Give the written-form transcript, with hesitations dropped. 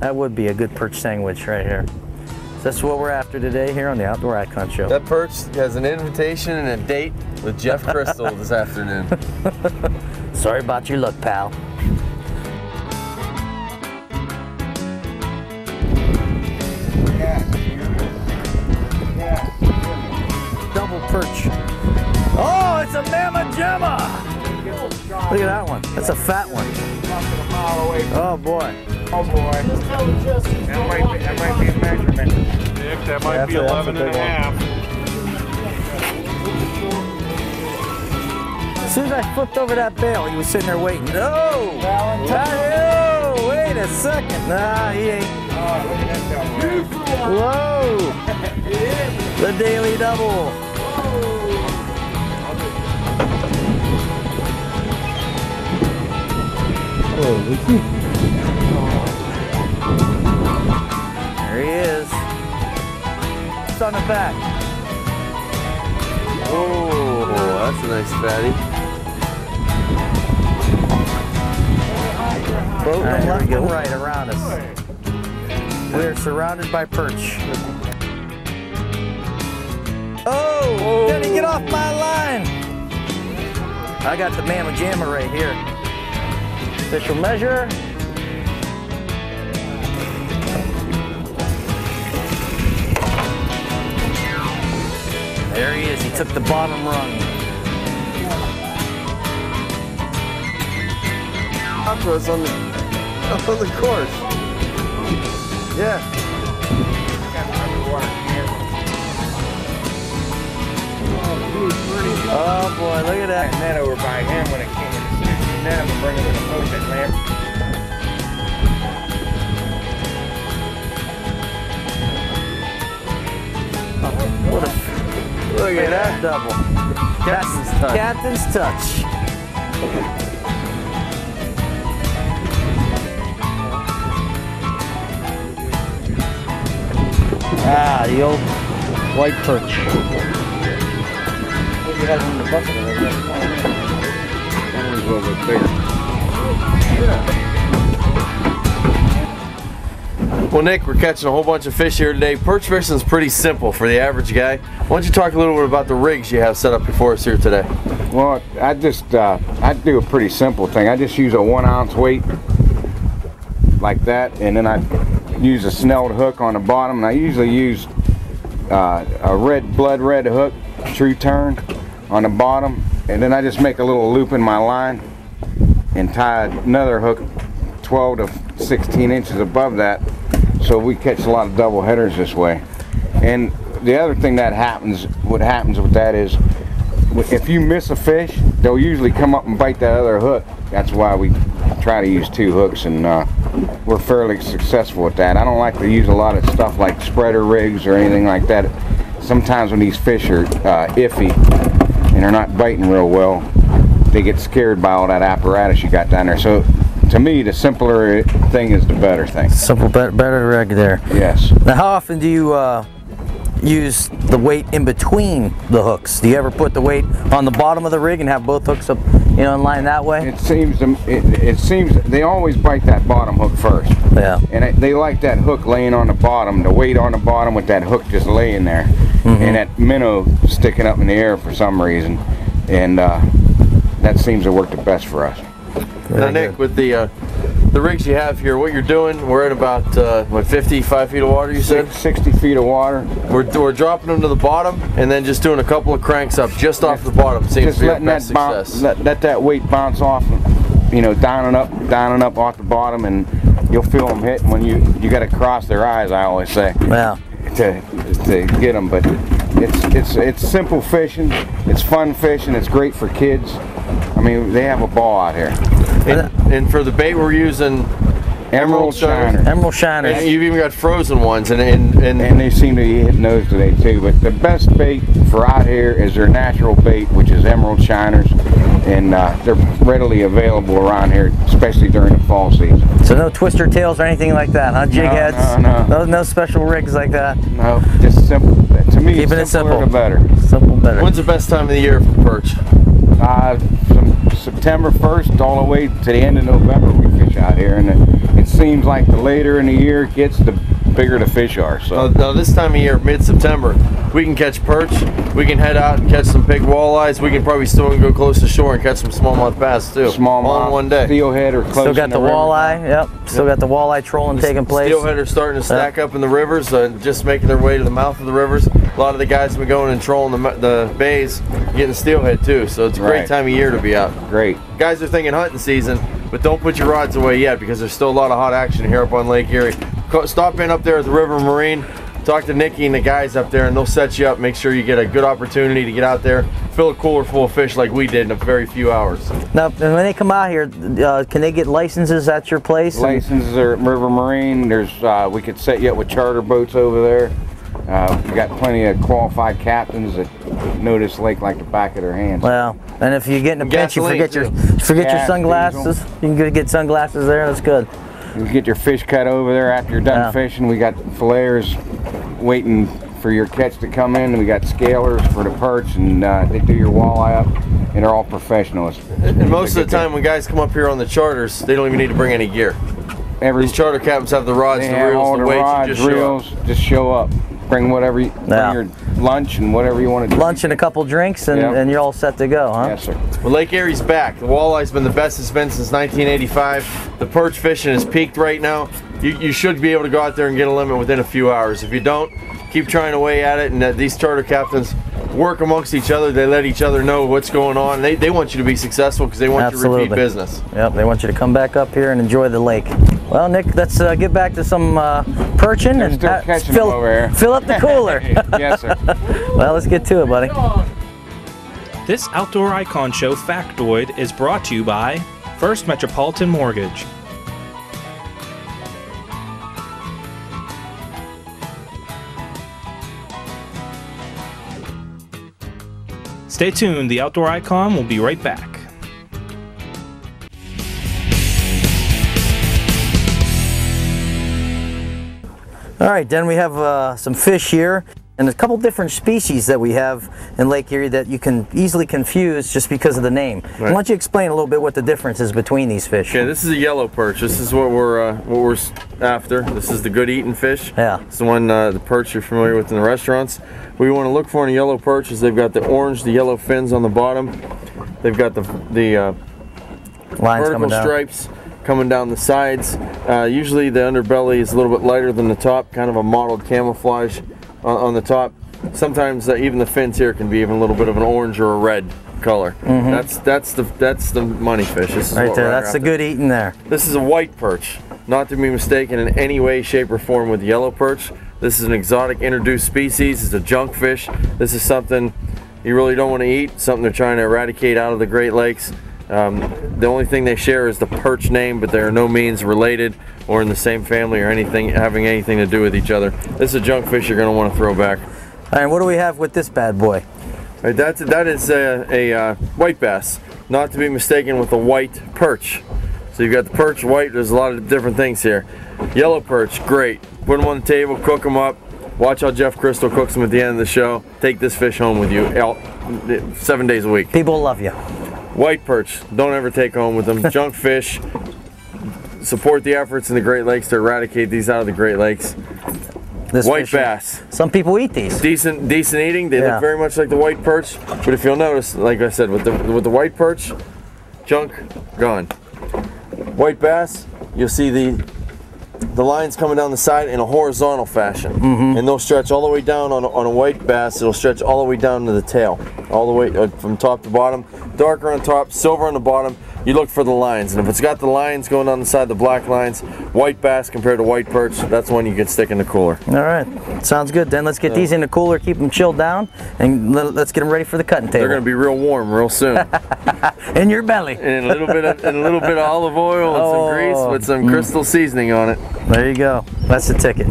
That would be a good perch sandwich right here. So that's what we're after today here on the Outdoor Icon Show. That perch has an invitation and a date with Jeff Crystal this afternoon. Sorry about your luck, pal. Double perch. Oh, it's a Mamma Jamma! Look at that one. That's a fat one. Oh boy. Oh boy. That might be a measurement. Nick, that might be 11 and a half. As soon as I flipped over that bail, he was sitting there waiting. No! Oh, wait a second. Nah, he ain't. Oh, look at that double. Whoa! The daily double. There he is. It's on the back. Oh, that's a nice fatty. Boat left and right around us. We're surrounded by perch. Oh, Denny, get off my line. I got the Mamma Jamma right here. Official measure. There he is. He took the bottom rung. Up to us on the course. Yeah. Oh boy, look at that. And then over by him when it came in. And then I'm going to bring it to the post and lamp. What a Look at that. double. Captain's touch. Captain's touch. Ah, the old white perch. Look at that in the bucket already. That one's a little bit bigger. Well, Nick, we're catching a whole bunch of fish here today. Perch fishing is pretty simple for the average guy. Why don't you talk a little bit about the rigs you have set up before us here today? Well, I do a pretty simple thing. I just use a 1 ounce weight like that, and then I use a snelled hook on the bottom, and I usually use a blood red hook, true turn, on the bottom, and then I just make a little loop in my line and tie another hook 12 to 16 inches above that, so we catch a lot of double headers this way. And the other thing that happens, what happens with that is, if you miss a fish, they'll usually come up and bite that other hook. That's why we try to use 2 hooks, and we're fairly successful with that. I don't like to use a lot of stuff like spreader rigs or anything like that. Sometimes when these fish are iffy and they're not biting real well, they get scared by all that apparatus you got down there. So to me, the simpler thing is the better thing. Simple, better rig there. Yes. Now, how often do you use the weight in between the hooks? Do you ever put the weight on the bottom of the rig and have both hooks up, in line that way? It seems they always bite that bottom hook first. Yeah. And they like that hook laying on the bottom, the weight on the bottom with that hook just laying there, and that minnow sticking up in the air for some reason, and that seems to work the best for us. Now, Nick, with the rigs you have here, what you're doing, we're at about, what, 55 feet of water, you said? 60 feet of water. We're dropping them to the bottom and then just doing a couple of cranks up just off the bottom. Seems Just to be our letting best that bounce, success. let that weight bounce off, down and up off the bottom, and you'll feel them hit. When you got to cross their eyes, I always say, Yeah. to get them. But it's simple fishing, it's fun fishing, it's great for kids. I mean, they have a ball out here. And for the bait, we're using Emerald Shiners. Emerald Shiners. And you've even got frozen ones, and they seem to be hitting those today too. But the best bait for out here is their natural bait, which is Emerald Shiners, and they're readily available around here, especially during the fall season. So no twister tails or anything like that, huh? Jig heads? No special rigs like that? No, just simple. To me, keeping it simple. The better. Simple, better. When's the best time of the year for perch? From September 1st all the way to the end of November we fish out here, and it seems like the later in the year it gets, the bigger the fish are. So now this time of year, mid-September, we can catch perch. We can head out and catch some big walleyes. We can probably still go close to shore and catch some smallmouth bass too. Smallmouth, all in one day. Steelhead or close. Still got the river. walleye. Yep. Still got the walleye trolling taking place. Steelhead are starting to stack up in the rivers, just making their way to the mouth of the rivers. A lot of the guys have been going and trolling the bays, getting steelhead too. So it's a great time of year to be out. Great. Guys are thinking hunting season, but don't put your rods away yet because there's still a lot of hot action here up on Lake Erie. Stop in up there at the River Marine, talk to Nikki and the guys up there, and they'll set you up. Make sure you get a good opportunity to get out there, fill a cooler full of fish like we did in a very few hours. Now, when they come out here, can they get licenses at your place? Licenses are at River Marine. There's we could set you up with charter boats over there. We got plenty of qualified captains that know this lake like the back of their hands. Well, and if you get in a pinch, you forget your sunglasses. Diesel. You can get sunglasses there. That's good. You get your fish cut over there after you're done fishing. We got filleers waiting for your catch to come in. We got scalers for the perch, and they do your walleye up, and they're all professionals. And most of the time when guys come up here on the charters, they don't even need to bring any gear. These charter captains have the rods, the reels, the weights, just show up. Bring whatever bring your lunch and whatever you want to do. Lunch and a couple drinks, and you're all set to go, huh? Yes, sir. Well, Lake Erie's back. The walleye's been the best it's been since 1985. The perch fishing is peaked right now. You should be able to go out there and get a limit within a few hours. If you don't, keep trying away at it, and these charter captains work amongst each other. They let each other know what's going on. They want you to be successful because they want you to repeat business. Yep, they want you to come back up here and enjoy the lake. Well, Nick, let's get back to some perching and fill up the cooler. Yes, sir. Well, let's get to it, buddy. This Outdoor Icon Show factoid is brought to you by First Metropolitan Mortgage. Stay tuned, the Outdoor Icon will be right back. All right, then we have some fish here, and a couple different species that we have in Lake Erie that you can easily confuse just because of the name. Right. Why don't you explain a little bit what the difference is between these fish? Okay, this is a yellow perch. This is what we're after. This is the good eating fish. Yeah. It's the one, the perch you're familiar with in the restaurants. What you want to look for in a yellow perch is they've got the orange, the yellow fins on the bottom. They've got the lines vertical stripes coming down the sides. Usually the underbelly is a little bit lighter than the top, kind of a mottled camouflage on the top. Sometimes even the fins here can be even a little bit of an orange or a red color. That's the money fish. This is right there. That's the good eating there. This is a white perch, not to be mistaken in any way, shape, or form with yellow perch. This is an exotic introduced species. It's a junk fish. This is something you really don't want to eat. Something they're trying to eradicate out of the Great Lakes. The only thing they share is the perch name, but they are no means related or in the same family or having anything to do with each other. This is a junk fish you're going to want to throw back. All right, what do we have with this bad boy? Right, that is a white bass, not to be mistaken with a white perch. So you've got the perch, white. There's a lot of different things here. Yellow perch, great. Put them on the table, cook them up. Watch how Jeff Crystal cooks them at the end of the show. Take this fish home with you 7 days a week. People love you. White perch, don't ever take home with them. Junk fish. Support the efforts in the Great Lakes to eradicate these out of the Great Lakes. This white bass. Some people eat these. Decent eating. They look very much like the white perch, but if you'll notice, like I said, with the white perch, junk gone. White bass, you'll see the lines coming down the side in a horizontal fashion, and they'll stretch all the way down on a white bass. It'll stretch all the way down to the tail, all the way from top to bottom. Darker on top, silver on the bottom. You look for the lines, and if it's got the lines going on the side, the black lines, white bass compared to white perch, that's one you can stick in the cooler. All right, sounds good. Then let's get these in the cooler, keep them chilled down, and let's get them ready for the cutting table. They're going to be real warm real soon. In your belly. And a little bit of olive oil and some grease with some crystal seasoning on it. There you go. That's the ticket.